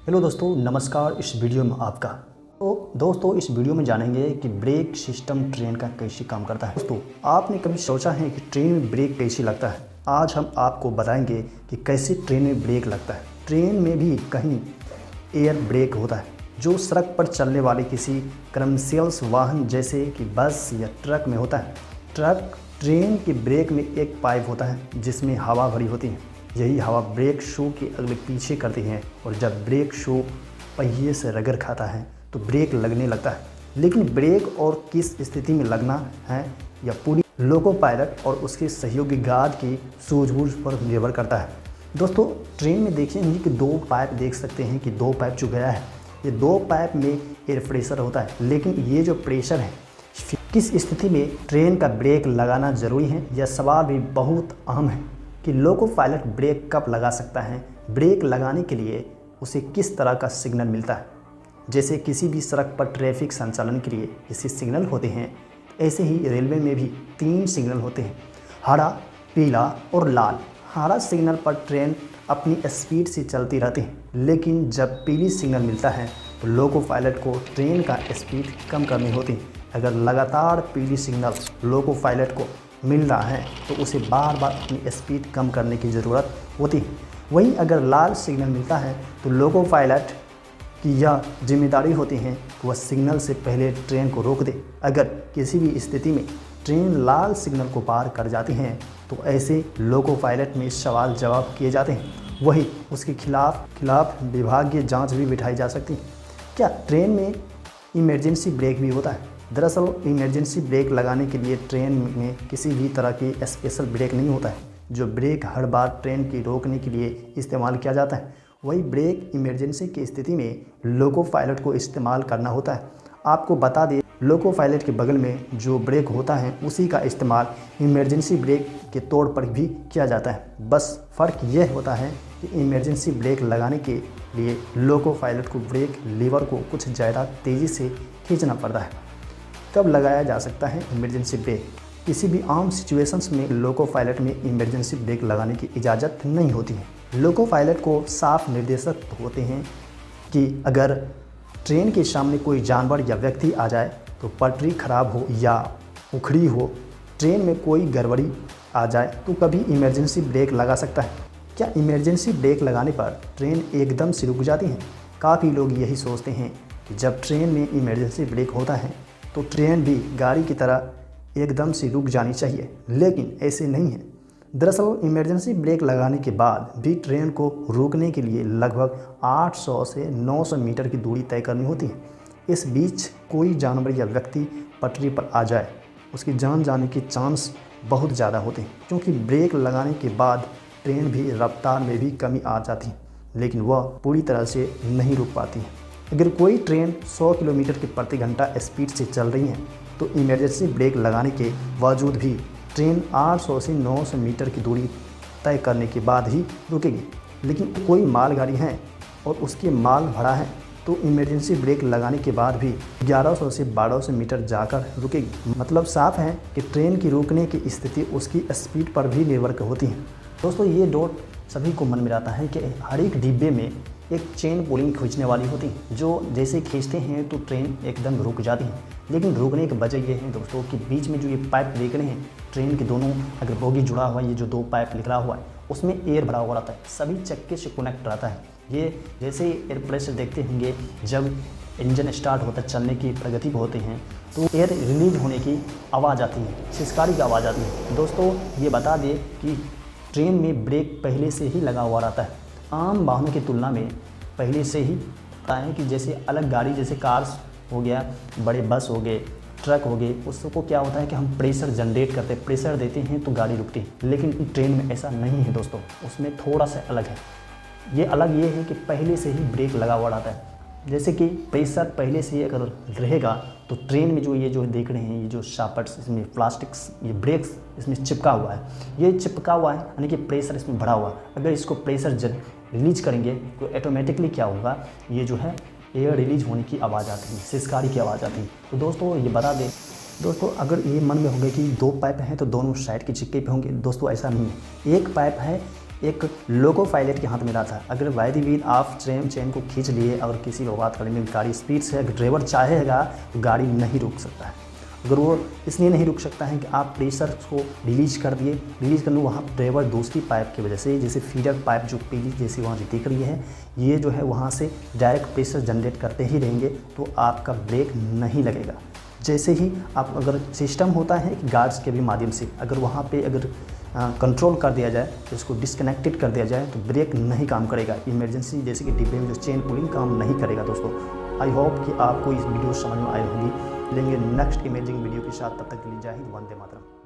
Hello दोस्तों, नमस्कार। इस वीडियो में आपका तो दोस्तों इस वीडियो में जानेंगे कि ब्रेक सिस्टम ट्रेन का कैसे काम करता है। दोस्तों, आपने कभी सोचा है कि ट्रेन में ब्रेक कैसे लगता है? आज हम आपको बताएंगे कि कैसे ट्रेन में ब्रेक लगता है। ट्रेन में भी कहीं एयर ब्रेक होता है जो सड़क पर चलने वाले किसी कमर्शियल वाहन जैसे कि बस या ट्रक में होता है। ट्रेन के ब्रेक में एक पाइप होता है जिसमें हवा भरी होती है। यही हवा ब्रेक शू के अगले पीछे करती है और जब ब्रेक शू पहिए से रगड़ खाता है तो ब्रेक लगने लगता है। लेकिन ब्रेक और किस स्थिति में लगना है यह पूरी लोको पायलट और उसके सहयोगी गार्ड की सूझबूझ पर निर्भर करता है। दोस्तों, ट्रेन में देखेंगे कि दो पाइप देख सकते हैं कि दो पाइप जो गया है, ये दो पाइप में एयर प्रेशर होता है। लेकिन ये जो प्रेशर है किस स्थिति में ट्रेन का ब्रेक लगाना जरूरी है, यह सवाल भी बहुत अहम है कि लोको पायलट ब्रेक कब लगा सकता है। ब्रेक लगाने के लिए उसे किस तरह का सिग्नल मिलता है। जैसे किसी भी सड़क पर ट्रैफिक संचालन के लिए जैसे सिग्नल होते हैं, ऐसे ही रेलवे में भी 3 सिग्नल होते हैं, हरा, पीला और लाल। हरा सिग्नल पर ट्रेन अपनी स्पीड से चलती रहती है, लेकिन जब पीली सिग्नल मिलता है तो लोको पायलट को ट्रेन का स्पीड कम करनी होती है। अगर लगातार पीली सिग्नल लोको पायलट को मिल रहा है तो उसे बार बार अपनी स्पीड कम करने की ज़रूरत होती है। वहीं अगर लाल सिग्नल मिलता है तो लोको पायलट की यह जिम्मेदारी होती है कि वह सिग्नल से पहले ट्रेन को रोक दे। अगर किसी भी स्थिति में ट्रेन लाल सिग्नल को पार कर जाती है तो ऐसे लोको पायलट में सवाल जवाब किए जाते हैं। वही उसके खिलाफ विभागीय जांच भी बिठाई जा सकती है। क्या ट्रेन में इमरजेंसी ब्रेक भी होता है? दरअसल इमरजेंसी ब्रेक लगाने के लिए ट्रेन में किसी भी तरह की स्पेशल ब्रेक नहीं होता है। जो ब्रेक हर बार ट्रेन की रोकने के लिए इस्तेमाल किया जाता है, वही ब्रेक इमरजेंसी की स्थिति में लोको पायलट को इस्तेमाल करना होता है। आपको बता दें, लोको पायलट के बगल में जो ब्रेक होता है उसी का इस्तेमाल इमरजेंसी ब्रेक के तौर पर भी किया जाता है। बस फ़र्क यह होता है कि इमरजेंसी ब्रेक लगाने के लिए लोको पायलट को ब्रेक लीवर को कुछ ज़्यादा तेज़ी से खींचना पड़ता है। कब लगाया जा सकता है इमरजेंसी ब्रेक? किसी भी आम सिचुएशंस में लोको पायलट में इमरजेंसी ब्रेक लगाने की इजाज़त नहीं होती है। लोको पायलट को साफ निर्देशक होते हैं कि अगर ट्रेन के सामने कोई जानवर या व्यक्ति आ जाए तो पटरी खराब हो या उखड़ी हो, ट्रेन में कोई गड़बड़ी आ जाए तो कभी इमरजेंसी ब्रेक लगा सकता है। क्या इमरजेंसी ब्रेक लगाने पर ट्रेन एकदम से रुक जाती है? काफ़ी लोग यही सोचते हैं कि जब ट्रेन में इमरजेंसी ब्रेक होता है तो ट्रेन भी गाड़ी की तरह एकदम से रुक जानी चाहिए, लेकिन ऐसे नहीं है। दरअसल इमरजेंसी ब्रेक लगाने के बाद भी ट्रेन को रोकने के लिए लगभग 800 से 900 मीटर की दूरी तय करनी होती है। इस बीच कोई जानवर या व्यक्ति पटरी पर आ जाए, उसकी जान जाने की चांस बहुत ज़्यादा होते हैं, क्योंकि ब्रेक लगाने के बाद ट्रेन भी रफ्तार में भी कमी आ जाती है, लेकिन वह पूरी तरह से नहीं रुक पाती है। अगर कोई ट्रेन 100 किलोमीटर की प्रति घंटा स्पीड से चल रही है तो इमरजेंसी ब्रेक लगाने के बावजूद भी ट्रेन 800 से 900 मीटर की दूरी तय करने के बाद ही रुकेगी। लेकिन कोई मालगाड़ी है और उसके माल भरा है तो इमरजेंसी ब्रेक लगाने के बाद भी 1100 से 1200 मीटर जाकर रुकेगी। मतलब साफ है कि ट्रेन की रुकने की स्थिति उसकी स्पीड पर भी निर्भर होती है। दोस्तों, ये डॉट सभी को मन में आता है कि हर एक डिब्बे में एक चेन पुलिंग खींचने वाली होती है, जो जैसे खींचते हैं तो ट्रेन एकदम रुक जाती है। लेकिन रुकने की वजह यह है दोस्तों कि बीच में जो ये पाइप देख रहे हैं, ट्रेन के दोनों अगर बोगी जुड़ा हुआ है, ये जो 2 पाइप निकला हुआ है उसमें एयर भरा हुआ रहता है, सभी चक्के से कनेक्ट रहता है। ये जैसे एयर प्रेशर देखते होंगे, जब इंजन स्टार्ट होता है, चलने की प्रगति पर होते हैं तो एयर रिलीज होने की आवाज़ आती है, सिसकारी की आवाज़ आती है। दोस्तों, ये बता दें कि ट्रेन में ब्रेक पहले से ही लगा हुआ रहता है। आम वाहनों की तुलना में पहले से ही पता है कि जैसे अलग गाड़ी जैसे कार्स हो गया, बड़े बस हो गए, ट्रक हो गए, उसको क्या होता है कि हम प्रेशर जनरेट करते हैं, प्रेशर देते हैं तो गाड़ी रुकती है। लेकिन ट्रेन में ऐसा नहीं है दोस्तों, उसमें थोड़ा सा अलग है। ये अलग ये है कि पहले से ही ब्रेक लगा हुआ रहता है। जैसे कि प्रेशर पहले से अगर रहेगा तो ट्रेन में जो ये जो देख रहे हैं, ये जो शापर्ट्स इसमें प्लास्टिक्स, ये ब्रेक्स इसमें चिपका हुआ है, ये चिपका हुआ है यानी कि प्रेशर इसमें भरा हुआ है। अगर इसको प्रेशर रिलीज करेंगे तो ऑटोमेटिकली क्या होगा, ये जो है एयर रिलीज होने की आवाज़ आती है, सिसकारी की आवाज़ आती है। तो दोस्तों ये बता दें दोस्तों, अगर ये मन में होंगे कि 2 पाइप हैं तो दोनों साइड के चिक्के पे होंगे, दोस्तों ऐसा नहीं है। एक पाइप है एक लोको पायलट के हाथ में रहता है। अगर बाय द वे आप चेन को खींच लिए और किसी को बात करेंगे गाड़ी स्पीड से, अगर ड्राइवर चाहेगा तो गाड़ी नहीं रुक सकता है। अगर वो इसलिए नहीं रुक सकता है कि आप प्रेशर को रिलीज कर दिए, रिलीज करने वहाँ ड्राइवर दूसरी पाइप की वजह से, जैसे फीडर पाइप जो पीली जैसी वहाँ दिख रही है, ये जो है वहाँ से डायरेक्ट प्रेशर जनरेट करते ही रहेंगे तो आपका ब्रेक नहीं लगेगा। जैसे ही आप अगर सिस्टम होता है कि गार्ड्स के भी माध्यम से अगर वहाँ पे अगर कंट्रोल कर दिया जाए, तो इसको डिस्कनेक्टेड कर दिया जाए तो ब्रेक नहीं काम करेगा। इमरजेंसी जैसे कि डिब्बे में जो चेन पुलिंग काम नहीं करेगा। दोस्तों आई होप कि आपको इस वीडियो समझ में आई होगी। लेंगे नेक्स्ट इमेजिंग वीडियो के साथ, तब तक के लिए जय हिंद, वंदे मातरम।